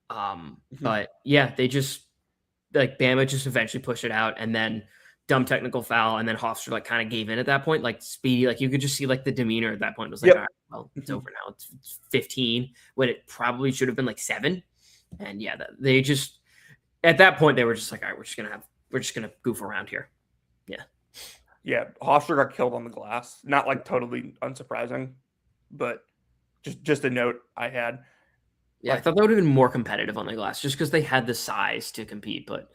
But yeah, they just like Bama just eventually pushed it out, and then dumb technical foul, and then Hofstra like kind of gave in at that point. Like Speedy, like you could just see like the demeanor at that point was like, all right, well, it's over now. It's 15 when it probably should have been like 7. And yeah, they just at that point they were just like, all right, we're just gonna goof around here. Yeah. Yeah, Hofstra got killed on the glass. Not like totally unsurprising, but just a note I had. Yeah, I thought that would have been more competitive on the glass just because they had the size to compete, but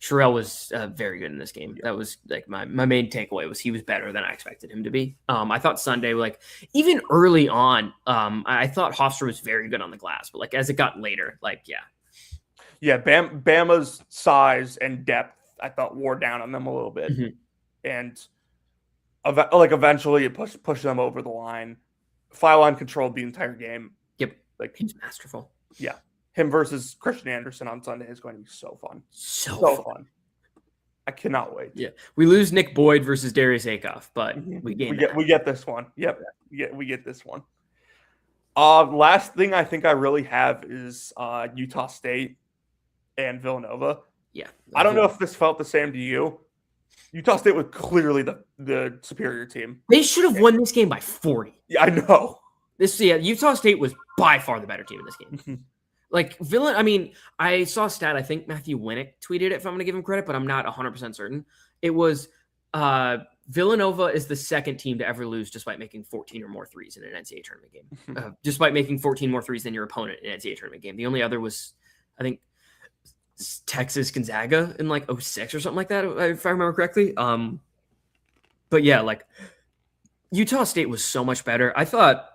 Sherrell was very good in this game. That was like my main takeaway was he was better than I expected him to be. I thought Sunday, like even early on, I thought Hofstra was very good on the glass, but like as it got later, like Bama's size and depth I thought wore down on them a little bit, and like eventually it pushed them over the line. Foul line controlled the entire game. Yep, like he's masterful. Yeah. Him versus Christian Anderson on Sunday is going to be so fun. So fun. I cannot wait. Yeah. We lose Nick Boyd versus Darius Akoff, but we get this one. Yep. We get this one. Last thing I think I really have is Utah State and Villanova. Yeah. I don't know if this felt the same to you. Utah State was clearly the superior team. They should have won this game by 40. Yeah, I know. Utah State was by far the better team in this game. Like I saw a stat. I think Matthew Winnick tweeted it if I'm going to give him credit, but I'm not 100% certain. It was Villanova is the second team to ever lose despite making 14 or more threes in an NCAA tournament game. Despite making 14 more threes than your opponent in an NCAA tournament game. The only other was, I think, Texas Gonzaga in like 06 or something like that, if I remember correctly. But yeah, like Utah State was so much better. I thought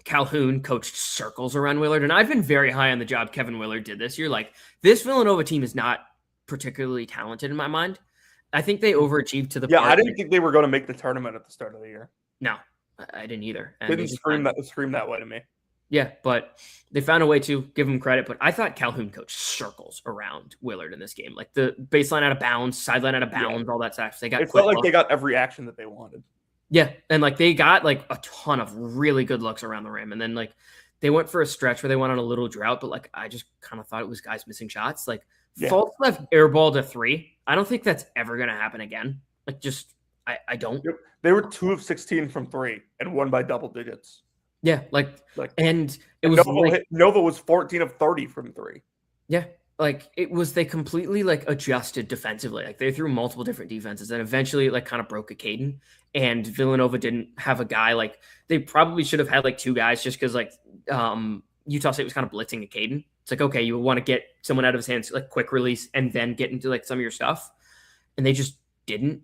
Calhoun coached circles around Willard, and I've been very high on the job Kevin Willard did this year. Like this Villanova team is not particularly talented in my mind. I think they overachieved to the point. I didn't think they were going to make the tournament at the start of the year. No, I didn't either. And they didn't scream that way to me. Yeah, but they found a way to give him credit. But I thought Calhoun coached circles around Willard in this game, like the baseline out of bounds, sideline out of bounds, all that stuff. It felt like they got every action that they wanted. Yeah, and like they got like a ton of really good looks around the rim, and then like they went for a stretch where they went on a little drought, but like I just kind of thought it was guys missing shots. Like Fultz left airball to 3. I don't think that's ever gonna happen again. Like just I don't. They were 2 of 16 from 3 and won by double digits. Yeah, like and it was Nova was 14 of 30 from 3. Yeah. Like it was, they completely like adjusted defensively. Like they threw multiple different defenses and eventually like kind of broke a Caden, and Villanova didn't have a guy. Like they probably should have had like 2 guys just because like Utah State was kind of blitzing a Caden It's like, okay, you want to get someone out of his hands, like quick release, and then get into like some of your stuff. And they just didn't.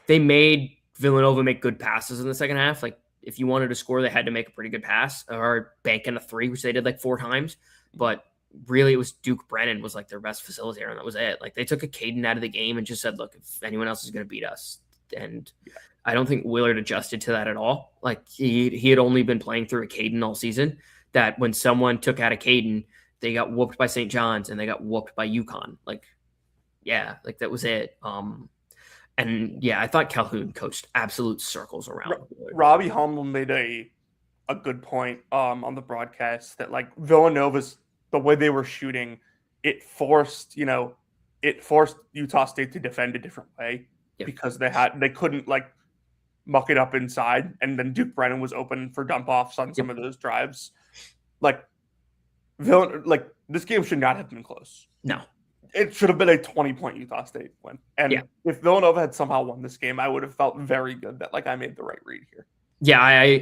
They made Villanova make good passes in the second half. Like if you wanted to score, they had to make a pretty good pass or bank in a 3, which they did like 4 times. But really, it was Duke Brennan was like their best facilitator, and that was it. Like they took a Caden out of the game and just said, look, if anyone else is going to beat us. And I don't think Willard adjusted to that at all. Like he had only been playing through a Caden all season, that when someone took out a Caden, they got whooped by St. John's and they got whooped by UConn. Like, yeah, like that was it. And yeah, I thought Calhoun coached absolute circles around. Robbie Hummel made a good point on the broadcast that like Villanova's, the way they were shooting, it forced Utah State to defend a different way because they couldn't like muck it up inside, and then Duke Brennan was open for dump offs on some of those drives. Like this game should not have been close. No. It should have been a 20-point Utah State win. And if Villanova had somehow won this game, I would have felt very good that like I made the right read here. Yeah,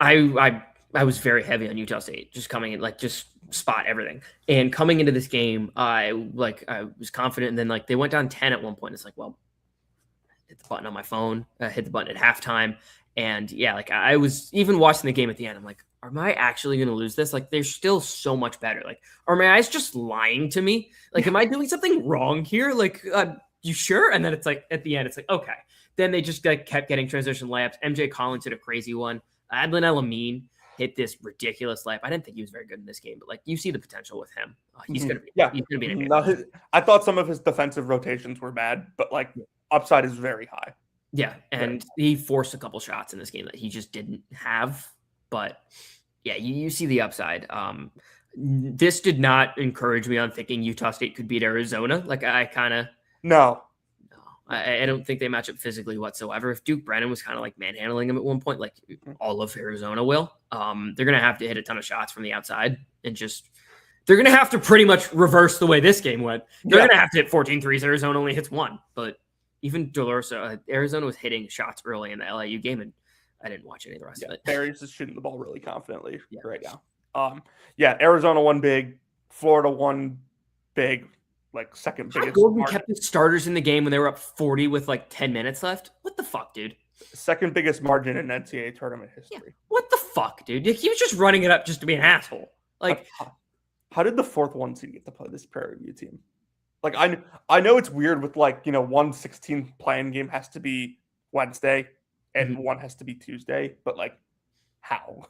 I was very heavy on Utah State, just coming in, like just spot everything. And coming into this game, I was confident, and then like they went down 10 at one point. It's like, well, hit the button on my phone, hit the button at halftime. And yeah, like I was even watching the game at the end, I'm like, am I actually going to lose this? Like, they're still so much better. Like, are my eyes just lying to me? Like, am I doing something wrong here? Like, you sure? And then it's like, at the end, it's like, okay. Then they just kept getting transition layups. MJ Collins hit a crazy one. Adlin El-Amin hit this ridiculous layup. I didn't think he was very good in this game, but like, you see the potential with him. He's going to be, he's going to be an amazing. I thought some of his defensive rotations were bad, but like upside is very high. Yeah. And he forced a couple shots in this game that he just didn't have. But yeah, you see the upside. This did not encourage me on thinking Utah State could beat Arizona. Like I kind of I don't think they match up physically whatsoever. If Duke Brennan was kind of like manhandling him at one point, like all of Arizona will, they're going to have to hit a ton of shots from the outside and just they're going to have to pretty much reverse the way this game went. They're going to have to hit 14 threes. Arizona only hits 1, but even DeRosa, Arizona was hitting shots early in the LIU game, and I didn't watch any of the rest of it. Barry's just shooting the ball really confidently right now. Arizona won big, Florida won big, like second biggest. Golden kept his starters in the game when they were up 40 with like 10 minutes left. What the fuck, dude? Second biggest margin in NCAA tournament history. Yeah. What the fuck, dude? He was just running it up just to be an asshole. Like, how did the 4th 1 seed get to play this Prairie View team? Like, I know it's weird with like, 1/16 playing game has to be Wednesday and one has to be Tuesday, but like, how?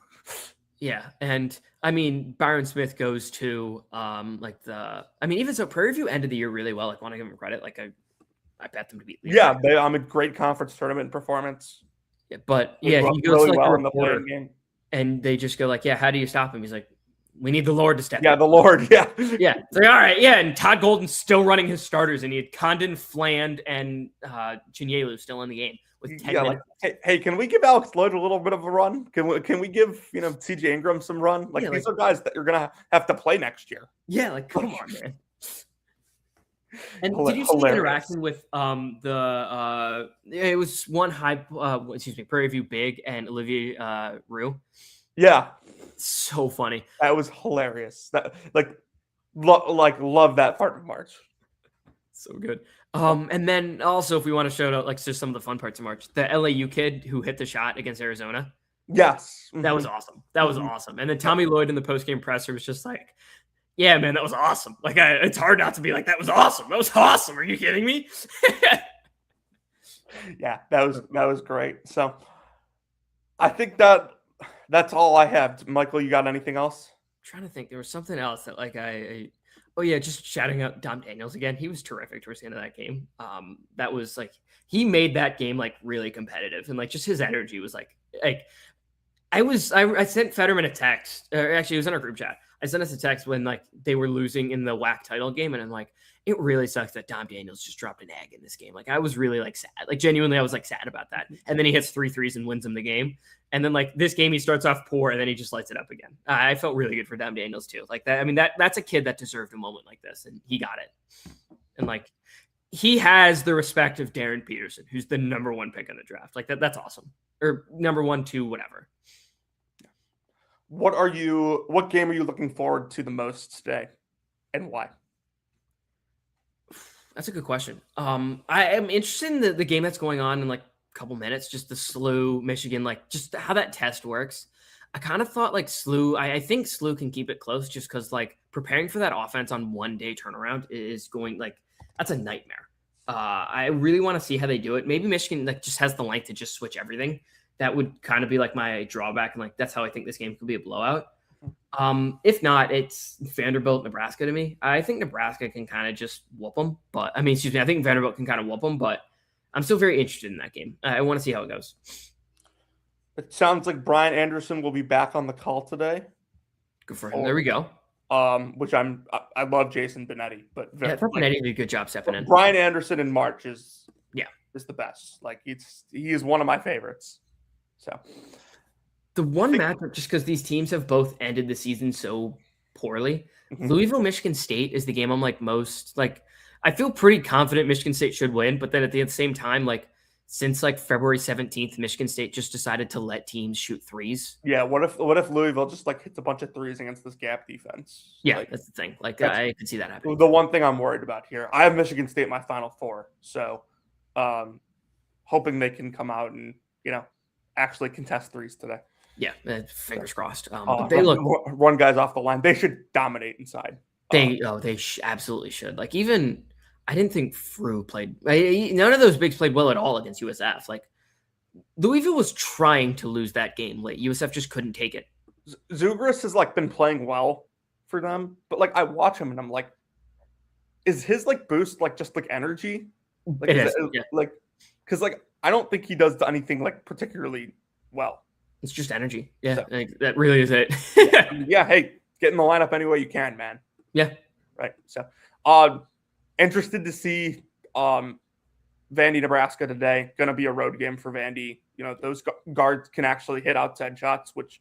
Yeah, and I mean, Byron Smith goes to even so, Prairie View ended the year really well. Like, want to give him credit. Like, I bet them to beat. Yeah, I'm a great conference tournament performance. Yeah, but he goes really to like well in the playing game, and they just go like, "Yeah, how do you stop him?" He's like, "We need the Lord to step." Yeah, the Lord. Yeah, yeah. It's like, all right, yeah. And Todd Golden's still running his starters, and he had Condon, Fland, and Chinyelu still in the game with 10 minutes. Like, hey, can we give Alex Lloyd a little bit of a run? Can we give CJ Ingram some run? Like these are guys that you're gonna have to play next year. Yeah, like come on, man. And did you see the interaction with it was one Prairie View Big and Olivier Roux? Yeah. So funny. That was hilarious. That love that part of March. So good. And then also if we want to shout out like just some of the fun parts of March, the LAU kid who hit the shot against Arizona. Yes. That was awesome. That was awesome. And then Tommy Lloyd in the postgame presser was just like, yeah, man, that was awesome. Like it's hard not to be like, that was awesome. That was awesome. Are you kidding me? Yeah, that was great. So I think that's all I have. Michael, you got anything else? I'm trying to think. There was something else that like just shouting out Dom Daniels again. He was terrific towards the end of that game. That was like he made that game like really competitive, and like just his energy was like I sent Fetterman a text. Actually, it was in our group chat. I sent us a text when like they were losing in the WAC title game, and I'm like, it really sucks that Dom Daniels just dropped an egg in this game. Like I was really like sad. Like genuinely, I was like sad about that. And then he hits 3 threes and wins him the game. And then like this game, he starts off poor and then he just lights it up again. I felt really good for Dom Daniels too. Like that. I mean, that's a kid that deserved a moment like this, and he got it. And like he has the respect of Darren Peterson, who's the number 1 pick in the draft. Like that's awesome. Or number 1, 2, whatever. What game are you looking forward to the most today, and why? That's a good question. I am interested in the game that's going on in like a couple minutes, just the SLU Michigan, like just how that test works. I kind of thought like SLU, I think SLU can keep it close just because like preparing for that offense on 1 day turnaround is going like that's a nightmare. I really want to see how they do it. Maybe Michigan like just has the length to just switch everything. That would kind of be like my drawback, and like that's how I think this game could be a blowout. If not, it's Vanderbilt, Nebraska to me. I think Nebraska can kind of just whoop them, but I think Vanderbilt can kind of whoop them, but I'm still very interested in that game. I want to see how it goes. It sounds like Brian Anderson will be back on the call today. Good for him. There we go. Which I love Jason Benetti, but Benetti did a good job stepping in. Brian Anderson in March is the best. Like he is one of my favorites. So the one matchup, just because these teams have both ended the season so poorly, Louisville, Michigan State is the game I'm like most like. I feel pretty confident Michigan State should win, but then at the same time, like since like February 17th, Michigan State just decided to let teams shoot threes. Yeah, what if Louisville just like hits a bunch of threes against this gap defense? Yeah, that's the thing. Like I could see that happening. The one thing I'm worried about here, I have Michigan State in my Final Four, so hoping they can come out and actually contest threes today. Yeah, fingers crossed. They run guys off the line. They should dominate inside. They absolutely should. Like even I didn't think Frew played. None of those bigs played well at all against USF. Like Louisville was trying to lose that game late. USF just couldn't take it. Zugris has like been playing well for them, but like I watch him and I'm like, is his like boost like just like energy? Like, like because like I don't think he does anything like particularly well. It's just energy. Yeah, so, like, that really is it. Yeah, hey, get in the lineup any way you can, man. Yeah. Right. So interested to see Vandy, Nebraska today. Going to be a road game for Vandy. Those guards can actually hit outside shots, which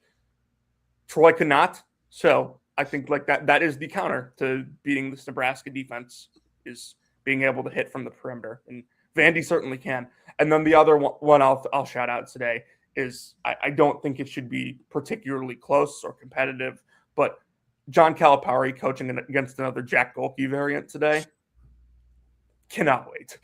Troy could not. So I think like that is the counter to beating this Nebraska defense is being able to hit from the perimeter. And Vandy certainly can. And then the other one I'll shout out today is I don't think it should be particularly close or competitive, but John Calipari coaching against another Jack Golke variant today. Cannot wait.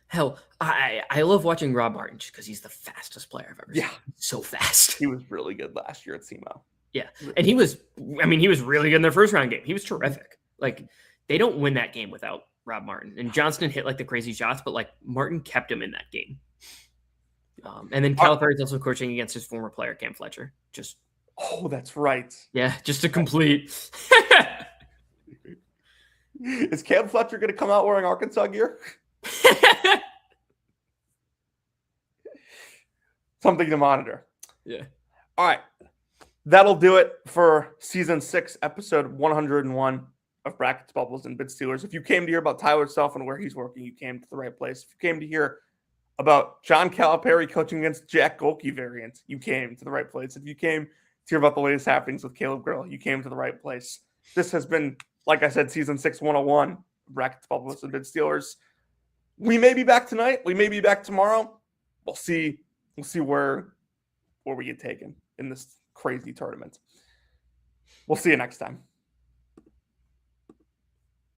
Hell, I love watching Rob Martin because he's the fastest player I've ever seen. So fast. He was really good last year at SEMO. Yeah. And he was really good in their first round game. He was terrific. Like they don't win that game without Rob Martin. And Johnston hit like the crazy shots, but like Martin kept him in that game. And then Calipari is also coaching against his former player, Cam Fletcher. Oh, that's right. Yeah, just to complete. Is Cam Fletcher going to come out wearing Arkansas gear? Something to monitor. Yeah. All right. That'll do it for season 6, episode 101 of Brackets, Bubbles, and Bid Steelers. If you came to hear about Tyler Self and where he's working, you came to the right place. If you came to hear about John Calipari coaching against Jack Golke variant, you came to the right place. If you came to hear about the latest happenings with Caleb Grill, you came to the right place. This has been, like I said, season 6, 101, Brackets, Bubbles, and Bid Steelers. We may be back tonight. We may be back tomorrow. We'll see. We'll see where we get taken in this crazy tournament. We'll see you next time.